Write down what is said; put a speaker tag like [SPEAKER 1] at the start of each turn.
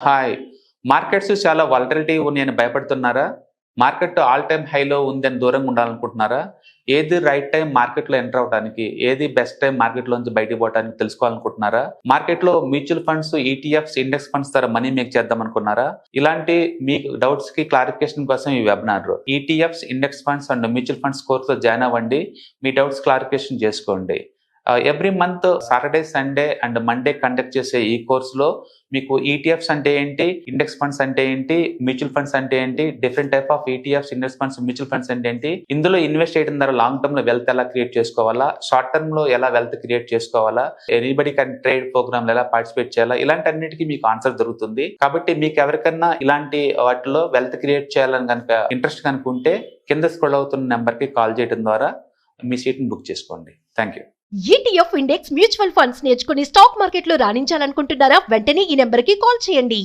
[SPEAKER 1] Hi. Markets చాలా volatility ఉన్నాయని భయపడుతున్నారా? Market all time హైలో ఉందని దూరంగా ఉండాలనుకుంటున్నారా? ఏది రైట్ టైం మార్కెట్‌లో ఎంటర్ అవ్వడానికి, ఏది బెస్ట్ టైం మార్కెట్‌లోంచి బయటికి పోవటానికి తెలుసుకోవాలనుకుంటున్నారా? మార్కెట్‌లో mutual funds, ETFs, index funds ద్వారా మనీ మేక్ చేద్దామనుకున్నారా? ఇలాంటి మీ డౌట్స్‌కి క్లారిఫికేషన్ కోసం ఈ webinar. ETFs, index funds and mutual funds కోర్స్‌లో జాయిన్ అవ్వండి. మీ డౌట్స్ క్లారిఫికేషన్ చేసుకోండి. Every month Saturday, Sunday and Monday conduct చేసే ఈ కోర్స్‌లో మీకు ఈటీఎఫ్స్ అంటే ఏంటి, ఇండెక్స్ ఫండ్స్ అంటే ఏంటి, మ్యూచువల్ ఫండ్స్ అంటే ఏంటి, different type of ETFs, index funds, mutual funds అంటే ఏంటి, ఇందులో ఇన్వెస్ట్ చేయడం ద్వారా లాంగ్ టర్మ్ లో వెల్త్ ఎలా క్రియేట్ చేసుకోవాలా, షార్ట్ టర్మ్ లో ఎలా వెల్త్ క్రియేట్ చేసుకోవాలా, ఎనీబడి కెన్ ట్రేడ్ ప్రోగ్రామ్ ఎలా పార్టిసిపేట్ చేయాలా, ఇలాంటి అన్నిటికీ మీకు ఆన్సర్ దొరుకుతుంది. కాబట్టి మీకు ఎవరికన్నా ఇలాంటి వాటిలో వెల్త్ క్రియేట్ చేయాలని కనుక ఇంట్రెస్ట్ కనుక ఉంటే కింద స్క్రోల్ అవుతున్న నెంబర్ కి కాల్ చేయడం ద్వారా మీ సీట్ ని బుక్ చేసుకోండి. Thank you.
[SPEAKER 2] ETF index mutual funds నేర్చుకుని స్టాక్ మార్కెట్లో రాణించాలనుకుంటున్నారా? వెంటనే ఈ నెంబర్కి కాల్ చేయండి.